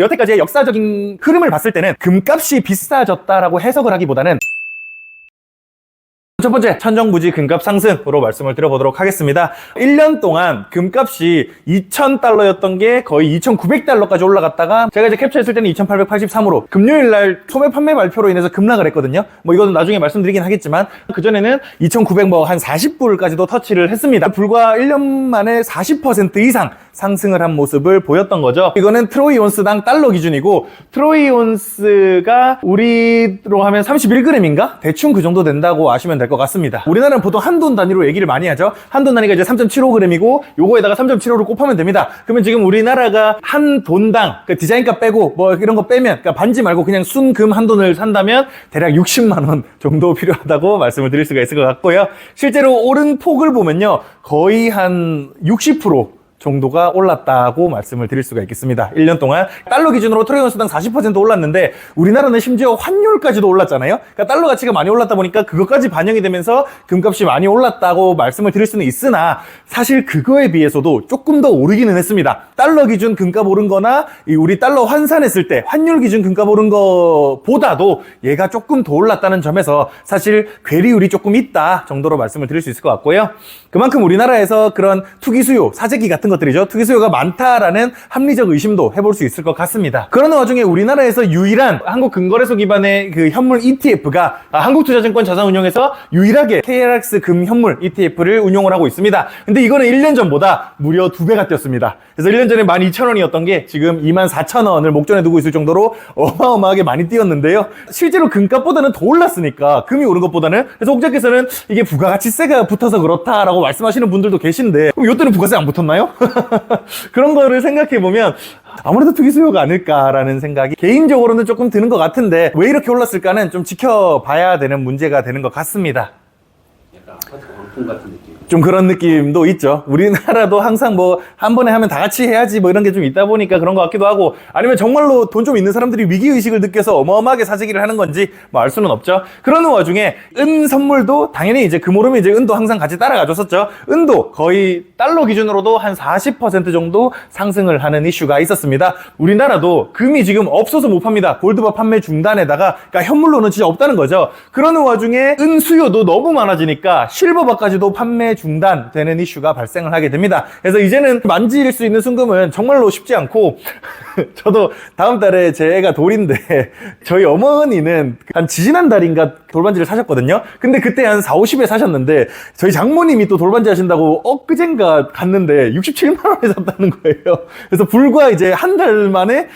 여태까지의 역사적인 흐름을 봤을 때는 금값이 비싸졌다라고 해석을 하기보다는 첫 번째, 천정부지 금값 상승으로 말씀을 드려보도록 하겠습니다. 1년 동안 금값이 2,000달러였던 게 거의 2,900달러까지 올라갔다가 제가 이제 캡처했을 때는 2,883으로 금요일날 소매 판매 발표로 인해서 급락을 했거든요. 뭐 이거는 나중에 말씀드리긴 하겠지만 그전에는 2,900 뭐 한 40불까지도 터치를 했습니다. 불과 1년 만에 40% 이상 상승을 한 모습을 보였던 거죠. 이거는 트로이 온스당 달러 기준이고 트로이 온스가 우리로 하면 31g인가? 대충 그 정도 된다고 아시면 될 것 같습니다. 우리나라는 보통 한돈 단위로 얘기를 많이 하죠. 한돈 단위가 이제 3.75g이고 요거에다가 3.75를 곱하면 됩니다. 그러면 지금 우리나라가 한 돈당 그 디자인값 빼고 뭐 이런 거 빼면 그러니까 반지 말고 그냥 순금 한 돈을 산다면 대략 60만 원 정도 필요하다고 말씀을 드릴 수가 있을 것 같고요. 실제로 오른 폭을 보면요. 거의 한 60% 정도가 올랐다고 말씀을 드릴 수가 있겠습니다. 1년 동안 달러 기준으로 트로이 온스당 40% 올랐는데 우리나라는 심지어 환율까지도 올랐잖아요. 그러니까 달러 가치가 많이 올랐다 보니까 그것까지 반영이 되면서 금값이 많이 올랐다고 말씀을 드릴 수는 있으나 사실 그거에 비해서도 조금 더 오르기는 했습니다. 달러 기준 금값 오른 거나 우리 달러 환산했을 때 환율 기준 금값 오른 거보다도 얘가 조금 더 올랐다는 점에서 사실 괴리율이 조금 있다 정도로 말씀을 드릴 수 있을 것 같고요. 그만큼 우리나라에서 그런 투기 수요, 사재기 같은 것들이죠. 투기 수요가 많다라는 합리적 의심도 해볼 수 있을 것 같습니다. 그러는 와중에 우리나라에서 유일한 한국금거래소 기반의 그 현물 ETF가 한국투자증권 자산운용에서 유일하게 KRX 금현물 ETF를 운용을 하고 있습니다. 근데 이거는 1년 전보다 무려 2배가 뛰었습니다. 그래서 1년 전에 12,000원이었던 게 지금 24,000원을 목전에 두고 있을 정도로 어마어마하게 많이 뛰었는데요. 실제로 금값보다는 더 올랐으니까 금이 오른 것보다는 그래서 옥자께서는 이게 부가가치세가 붙어서 그렇다라고 말씀하시는 분들도 계신데 그럼 이때는 부가세 안 붙었나요? 그런 거를 생각해보면 아무래도 투기 수요가 아닐까라는 생각이 개인적으로는 조금 드는 것 같은데 왜 이렇게 올랐을까는 좀 지켜봐야 되는 문제가 되는 것 같습니다. 약간 아파트 광풍 같은 느낌. 좀 그런 느낌도 있죠. 우리나라도 항상 뭐 한 번에 하면 다 같이 해야지 뭐 이런 게 좀 있다 보니까 그런 것 같기도 하고 아니면 정말로 돈 좀 있는 사람들이 위기의식을 느껴서 어마어마하게 사재기를 하는 건지 뭐 알 수는 없죠. 그러는 와중에 은 선물도 당연히 이제 금오름이 이제 은도 항상 같이 따라가줬었죠. 은도 거의 달러 기준으로도 한 40% 정도 상승을 하는 이슈가 있었습니다. 우리나라도 금이 지금 없어서 못 팝니다. 골드바 판매 중단에다가 그러니까 현물로는 진짜 없다는 거죠. 그러는 와중에 은 수요도 너무 많아지니까 실버바까지도 판매 중단되는 이슈가 발생을 하게 됩니다. 그래서 이제는 만질 수 있는 순금은 정말로 쉽지 않고 저도 다음 달에 제 애가 돌인데 저희 어머니는 한 지지난달인가 돌반지를 사셨거든요. 근데 그때 한 4, 50에 사셨는데 저희 장모님이 또 돌반지 하신다고 엊그젠가 갔는데 67만 원에 샀다는 거예요. 그래서 불과 이제 한 달 만에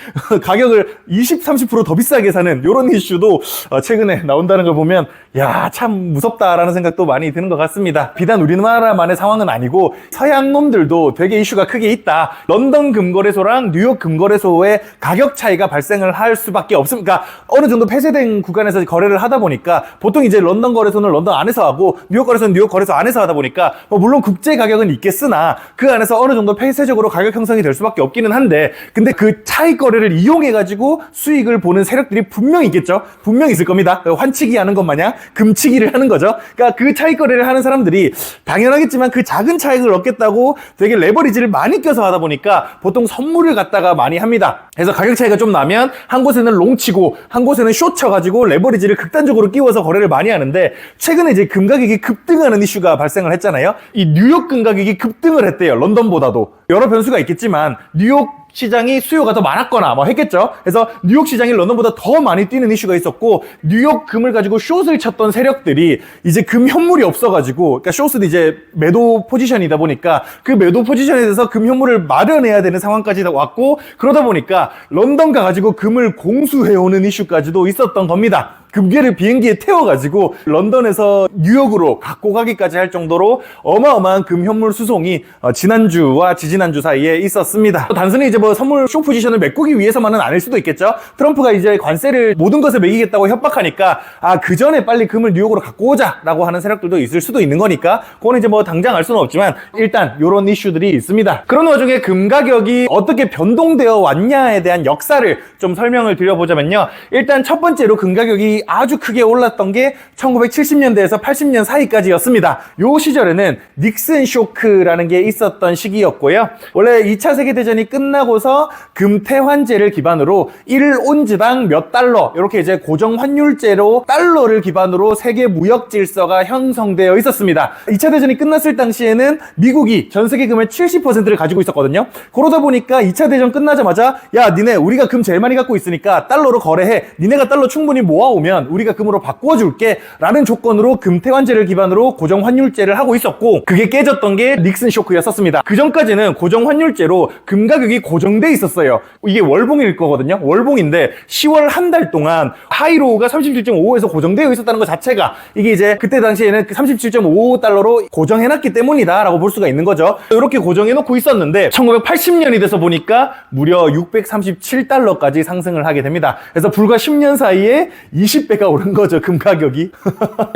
가격을 20, 30% 더 비싸게 사는 이런 이슈도 최근에 나온다는 걸 보면 야, 참 무섭다라는 생각도 많이 드는 것 같습니다. 비단 우리나라만의 상황은 아니고 서양 놈들도 되게 이슈가 크게 있다. 런던 금거래소랑 뉴욕 금거래소의 가격 차이가 발생을 할 수밖에 없습니다. 그러니까 어느 정도 폐쇄된 구간에서 거래를 하다 보니까 보통 이제 런던 거래소는 런던 안에서 하고 뉴욕 거래소는 뉴욕 거래소 안에서 하다 보니까 물론 국제 가격은 있겠으나 그 안에서 어느 정도 폐쇄적으로 가격 형성이 될 수밖에 없기는 한데 근데 그 차익 거래를 이용해가지고 수익을 보는 세력들이 분명히 있겠죠. 분명히 있을 겁니다. 환치기 하는 것 마냥 금치기를 하는 거죠. 그러니까 그 차익 거래를 하는 사람들이 당연하겠지만 그 작은 차익을 얻겠다고 되게 레버리지를 많이 껴서 하다 보니까 보통 선물을 갖다가 많이 합니다. 그래서 가격 차이가 좀 나면 한 곳에는 롱 치고 한 곳에는 숏 쳐가지고 레버리지를 극단적으로 끼워서 거래를 많이 하는데 최근에 이제 금 가격이 급등하는 이슈가 발생을 했잖아요. 이 뉴욕 금 가격이 급등을 했대요. 런던보다도. 여러 변수가 있겠지만 뉴욕 시장이 수요가 더 많았거나 뭐 했겠죠. 그래서 뉴욕 시장이 런던보다 더 많이 뛰는 이슈가 있었고 뉴욕 금을 가지고 숏을 쳤던 세력들이 이제 금 현물이 없어가지고 그러니까 숏은 이제 매도 포지션이다 보니까 그 매도 포지션에 대해서 금 현물을 마련해야 되는 상황까지 왔고 그러다 보니까 런던 가가지고 금을 공수해오는 이슈까지도 있었던 겁니다. 금괴를 비행기에 태워가지고 런던에서 뉴욕으로 갖고 가기까지 할 정도로 어마어마한 금 현물 수송이 지난주와 지지난주 사이에 있었습니다. 단순히 이제 뭐 선물 쇼 포지션을 메꾸기 위해서만은 아닐 수도 있겠죠. 트럼프가 이제 관세를 모든 것에 매기겠다고 협박하니까 그 전에 빨리 금을 뉴욕으로 갖고 오자라고 하는 세력들도 있을 수도 있는 거니까 그건 이제 뭐 당장 알 수는 없지만 일단 이런 이슈들이 있습니다. 그런 와중에 금 가격이 어떻게 변동되어 왔냐에 대한 역사를 좀 설명을 드려보자면요. 일단 첫 번째로 금 가격이 아주 크게 올랐던 게 1970년대에서 80년 사이까지였습니다. 요 시절에는 닉슨 쇼크라는 게 있었던 시기였고요. 원래 2차 세계대전이 끝나고서 금태환제를 기반으로 1온즈당 몇 달러 이렇게 이제 고정 환율제로 달러를 기반으로 세계 무역 질서가 형성되어 있었습니다. 2차 대전이 끝났을 당시에는 미국이 전 세계 금의 70%를 가지고 있었거든요. 그러다 보니까 2차 대전 끝나자마자 야 니네 우리가 금 제일 많이 갖고 있으니까 달러로 거래해. 니네가 달러 충분히 모아오면 우리가 금으로 바꿔줄게 라는 조건으로 금태환제를 기반으로 고정 환율제를 하고 있었고, 그게 깨졌던 게 닉슨 쇼크였었습니다. 그 전까지는 고정 환율제로 금 가격이 고정돼 있었어요. 이게 월봉일 거거든요. 월봉인데 10월 한 달 동안 하이로우가 37.55에서 고정되어 있었다는 것 자체가 이게 이제 그때 당시에는 37.55달러로 고정해놨기 때문이다 라고 볼 수가 있는 거죠. 이렇게 고정해놓고 있었는데 1980년이 돼서 보니까 무려 637달러까지 상승을 하게 됩니다. 그래서 불과 10년 사이에 20배가 오른 거죠, 금 가격이.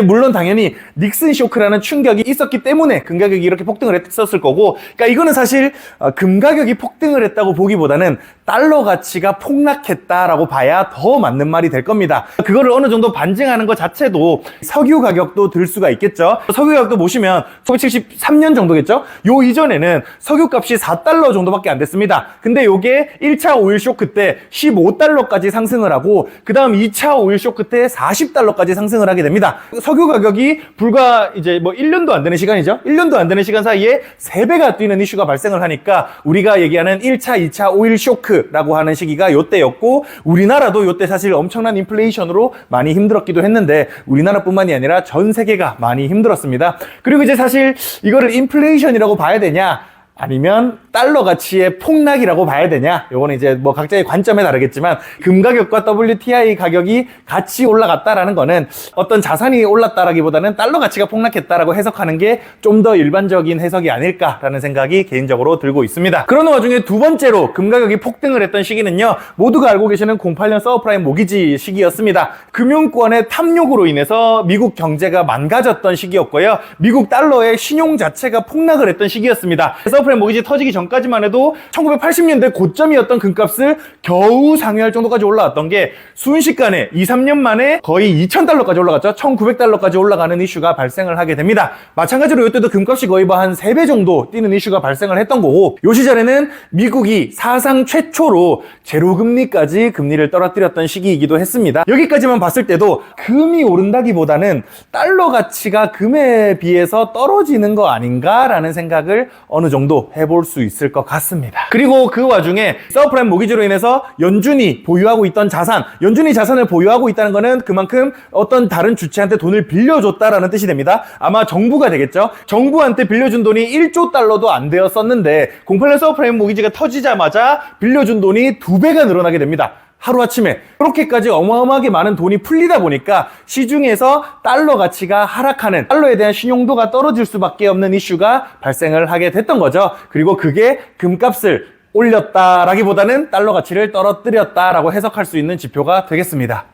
물론 당연히 닉슨 쇼크라는 충격이 있었기 때문에 금 가격이 이렇게 폭등을 했었을 거고, 그러니까 이거는 사실 금 가격이 폭등을 했다고 보기보다는 달러 가치가 폭락했다라고 봐야 더 맞는 말이 될 겁니다. 그거를 어느 정도 반증하는 것 자체도 석유 가격도 들 수가 있겠죠. 석유 가격도 보시면 1973년 정도겠죠. 요 이전에는 석유 값이 4달러 정도밖에 안 됐습니다. 근데 요게 1차 오일 쇼크 때 15달러까지 상승을 하고, 그 다음 2차 오일 쇼크 때 40달러까지 상승을 하게 됩니다. 석유 가격이 불과 이제 뭐 1년도 안 되는 시간이죠. 1년도 안 되는 시간 사이에 3배가 뛰는 이슈가 발생을 하니까 우리가 얘기하는 1차, 2차 오일 쇼크라고 하는 시기가 요때였고, 우리나라도 요때 사실 엄청난 인플레이션으로 많이 힘들었기도 했는데 우리나라뿐만이 아니라 전 세계가 많이 힘들었습니다. 그리고 이제 사실 이거를 인플레이션이라고 봐야 되냐 아니면 달러 가치의 폭락이라고 봐야 되냐, 요거는 이제 뭐 각자의 관점에 다르겠지만 금 가격과 WTI 가격이 같이 올라갔다라는 거는 어떤 자산이 올랐다라기보다는 달러 가치가 폭락했다라고 해석하는 게 좀 더 일반적인 해석이 아닐까라는 생각이 개인적으로 들고 있습니다. 그런 와중에 두 번째로 금 가격이 폭등을 했던 시기는요, 모두가 알고 계시는 08년 서브프라임 모기지 시기였습니다. 금융권의 탐욕으로 인해서 미국 경제가 망가졌던 시기였고요, 미국 달러의 신용 자체가 폭락을 했던 시기였습니다. 서브프라임 모기지 터지기 전까지만 해도 1980년대 고점이었던 금값을 겨우 상회할 정도까지 올라왔던 게 순식간에 2, 3년 만에 거의 2,000달러까지 올라갔죠. 1,900달러까지 올라가는 이슈가 발생을 하게 됩니다. 마찬가지로 이때도 금값이 거의 뭐 한 3배 정도 뛰는 이슈가 발생을 했던 거고, 요 시절에는 미국이 사상 최초로 제로금리까지 금리를 떨어뜨렸던 시기이기도 했습니다. 여기까지만 봤을 때도 금이 오른다기보다는 달러 가치가 금에 비해서 떨어지는 거 아닌가라는 생각을 어느 정도 해볼 수 있을 것 같습니다. 그리고 그 와중에 서브프라임 모기지로 인해서 연준이 보유하고 있던 자산, 연준이 자산을 보유하고 있다는 거는 그만큼 어떤 다른 주체한테 돈을 빌려줬다라는 뜻이 됩니다. 아마 정부가 되겠죠. 정부한테 빌려준 돈이 1조 달러도 안 되었었는데 08년 서브프라임 모기지가 터지자마자 빌려준 돈이 2배가 늘어나게 됩니다. 하루아침에. 그렇게까지 어마어마하게 많은 돈이 풀리다 보니까 시중에서 달러 가치가 하락하는, 달러에 대한 신용도가 떨어질 수밖에 없는 이슈가 발생을 하게 됐던 거죠. 그리고 그게 금값을 올렸다라기보다는 달러 가치를 떨어뜨렸다라고 해석할 수 있는 지표가 되겠습니다.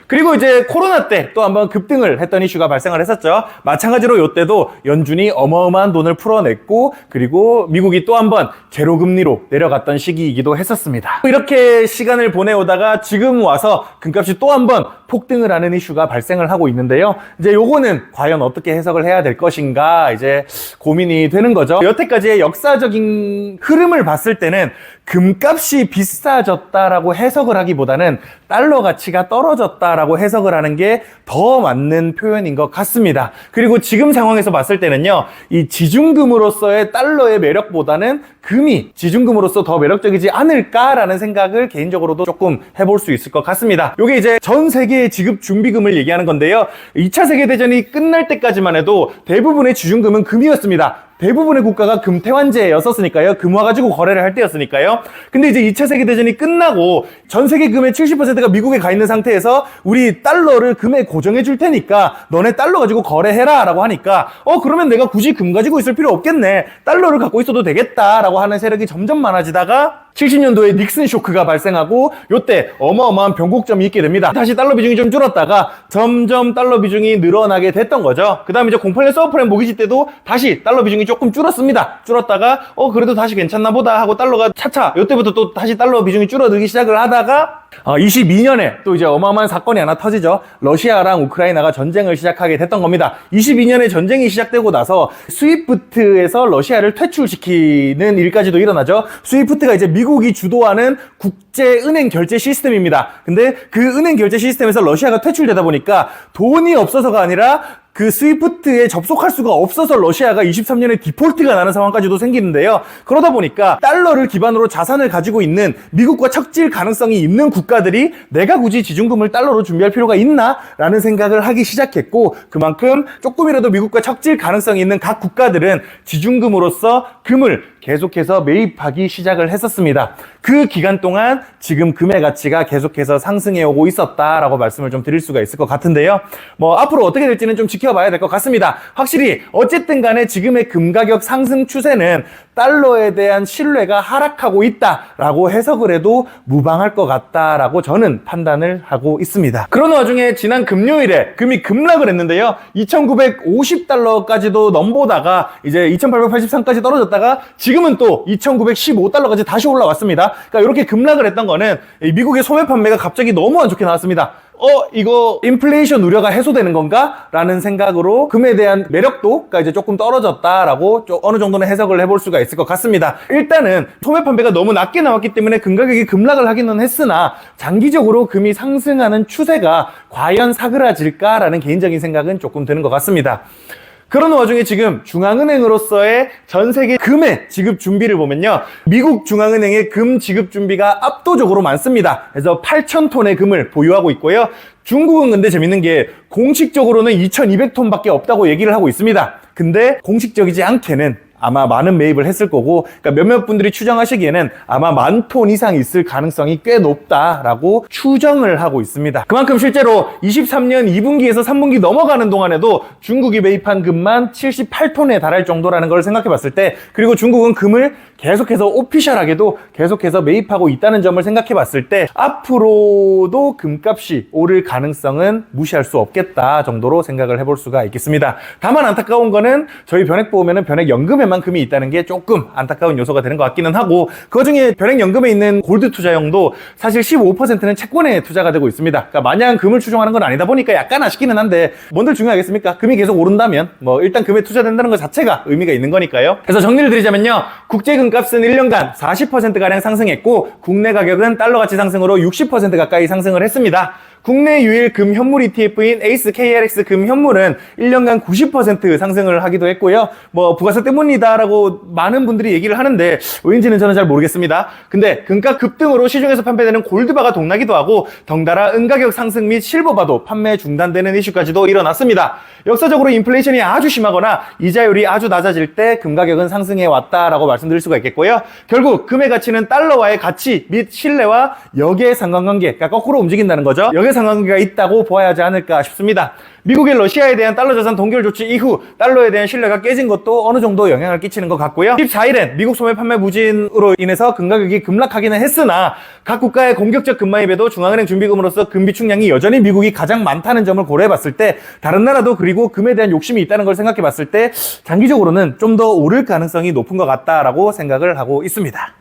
그리고 이제 코로나 때 또 한번 급등을 했던 이슈가 발생을 했었죠. 마찬가지로 이때도 연준이 어마어마한 돈을 풀어냈고, 그리고 미국이 또 한번 제로금리로 내려갔던 시기이기도 했었습니다. 이렇게 시간을 보내오다가 지금 와서 금값이 또 한번 폭등을 하는 이슈가 발생을 하고 있는데요. 이제 요거는 과연 어떻게 해석을 해야 될 것인가 이제 고민이 되는 거죠. 여태까지의 역사적인 흐름을 봤을 때는 금값이 비싸졌다라고 해석을 하기보다는 달러 가치가 떨어졌다라고 해석을 하는 게 더 맞는 표현인 것 같습니다. 그리고 지금 상황에서 봤을 때는요, 이 지중금으로서의 달러의 매력보다는 금이 지중금으로서 더 매력적이지 않을까라는 생각을 개인적으로도 조금 해볼 수 있을 것 같습니다. 이게 이제 전 세계의 지급 준비금을 얘기하는 건데요, 2차 세계대전이 끝날 때까지만 해도 대부분의 지중금은 금이었습니다. 대부분의 국가가 금태환제였었으니까요. 금 와가지고 거래를 할 때였으니까요. 근데 이제 2차 세계대전이 끝나고 전 세계 금의 70%가 미국에 가 있는 상태에서 우리 달러를 금에 고정해 줄 테니까 너네 달러 가지고 거래해라 라고 하니까 그러면 내가 굳이 금 가지고 있을 필요 없겠네. 달러를 갖고 있어도 되겠다 라고 하는 세력이 점점 많아지다가 70년도에 닉슨 쇼크가 발생하고 요때 어마어마한 변곡점이 있게 됩니다. 다시 달러 비중이 좀 줄었다가 점점 달러 비중이 늘어나게 됐던 거죠. 그 다음에 이제 08년 서브프라임 모기지 때도 다시 달러 비중이 조금 줄었습니다. 줄었다가 그래도 다시 괜찮나 보다 하고 달러가 차차 요때부터 또 다시 달러 비중이 줄어들기 시작을 하다가 22년에 또 이제 어마어마한 사건이 하나 터지죠. 러시아랑 우크라이나가 전쟁을 시작하게 됐던 겁니다. 22년에 전쟁이 시작되고 나서 스위프트에서 러시아를 퇴출시키는 일까지도 일어나죠. 스위프트가 이제 미국이 주도하는 국제은행 결제 시스템입니다. 근데 그 은행 결제 시스템에서 러시아가 퇴출되다 보니까 돈이 없어서가 아니라 그 스위프트에 접속할 수가 없어서 러시아가 23년에 디폴트가 나는 상황까지도 생기는데요. 그러다 보니까 달러를 기반으로 자산을 가지고 있는 미국과 척질 가능성이 있는 국가들이 내가 굳이 지중금을 달러로 준비할 필요가 있나? 라는 생각을 하기 시작했고, 그만큼 조금이라도 미국과 척질 가능성이 있는 각 국가들은 지중금으로서 금을 계속해서 매입하기 시작을 했었습니다. 그 기간 동안 지금 금의 가치가 계속해서 상승해 오고 있었다라고 말씀을 좀 드릴 수가 있을 것 같은데요. 앞으로 어떻게 될지는 좀 지켜봐야 될 것 같습니다. 확실히 어쨌든 간에 지금의 금 가격 상승 추세는 달러에 대한 신뢰가 하락하고 있다라고 해석을 해도 무방할 것 같다라고 저는 판단을 하고 있습니다. 그런 와중에 지난 금요일에 금이 급락을 했는데요. 2,950달러까지도 넘보다가 이제 2,883까지 떨어졌다가 지금은 또 2,915달러까지 다시 올라왔습니다. 그러니까 이렇게 급락을 했던 거는 미국의 소매 판매가 갑자기 너무 안 좋게 나왔습니다. 이거 인플레이션 우려가 해소되는 건가? 라는 생각으로 금에 대한 매력도가 이제 조금 떨어졌다라고 어느 정도는 해석을 해볼 수가 있을 것 같습니다. 일단은 소매 판매가 너무 낮게 나왔기 때문에 금 가격이 급락을 하기는 했으나 장기적으로 금이 상승하는 추세가 과연 사그라질까라는 개인적인 생각은 조금 드는 것 같습니다. 그런 와중에 지금 중앙은행으로서의 전 세계 금의 지급 준비를 보면요. 미국 중앙은행의 금 지급 준비가 압도적으로 많습니다. 그래서 8,000톤의 금을 보유하고 있고요. 중국은 근데 재밌는 게 공식적으로는 2,200톤밖에 없다고 얘기를 하고 있습니다. 근데 공식적이지 않게는 아마 많은 매입을 했을 거고, 그러니까 몇몇 분들이 추정하시기에는 아마 10,000톤 이상 있을 가능성이 꽤 높다라고 추정을 하고 있습니다. 그만큼 실제로 23년 2분기에서 3분기 넘어가는 동안에도 중국이 매입한 금만 78톤에 달할 정도라는 걸 생각해 봤을 때, 그리고 중국은 금을 계속해서 오피셜하게도 계속해서 매입하고 있다는 점을 생각해 봤을 때 앞으로도 금값이 오를 가능성은 무시할 수 없겠다 정도로 생각을 해볼 수가 있겠습니다. 다만 안타까운 거는 저희 변액보험에는 변액연금에만 금이 있다는 게 조금 안타까운 요소가 되는 것 같기는 하고, 그 중에 변액연금에 있는 골드 투자형도 사실 15%는 채권에 투자가 되고 있습니다. 그러니까 마냥 금을 추종하는 건 아니다 보니까 약간 아쉽기는 한데 뭔들 중요하겠습니까? 금이 계속 오른다면 일단 금에 투자된다는 것 자체가 의미가 있는 거니까요. 그래서 정리를 드리자면요. 국제금 값은 1년간 40%가량 상승했고, 국내 가격은 달러 가치 상승으로 60% 가까이 상승을 했습니다. 국내 유일 금 현물 ETF인 에이스 KRX 금 현물은 1년간 90% 상승을 하기도 했고요. 부가세 때문이다라고 많은 분들이 얘기를 하는데 왜인지는 저는 잘 모르겠습니다. 근데 금가 급등으로 시중에서 판매되는 골드바가 동나기도 하고, 덩달아 은가격 상승 및 실버바도 판매 중단되는 이슈까지도 일어났습니다. 역사적으로 인플레이션이 아주 심하거나 이자율이 아주 낮아질 때 금가격은 상승해 왔다라고 말씀드릴 수가 있겠고요. 결국 금의 가치는 달러와의 가치 및 신뢰와 역의 상관관계가 거꾸로 움직인다는 거죠. 역의 상관관계가 있다고 보아야 하지 않을까 싶습니다. 미국의 러시아에 대한 달러 자산 동결 조치 이후 달러에 대한 신뢰가 깨진 것도 어느 정도 영향을 끼치는 것 같고요. 14일엔 미국 소매 판매 부진으로 인해서 금 가격이 급락하기는 했으나 각 국가의 공격적 금마입에도 중앙은행 준비금으로서 금 비축량이 여전히 미국이 가장 많다는 점을 고려해 봤을 때, 다른 나라도 그리고 금에 대한 욕심이 있다는 걸 생각해 봤을 때 장기적으로는 좀 더 오를 가능성이 높은 것 같다라고 생각을 하고 있습니다.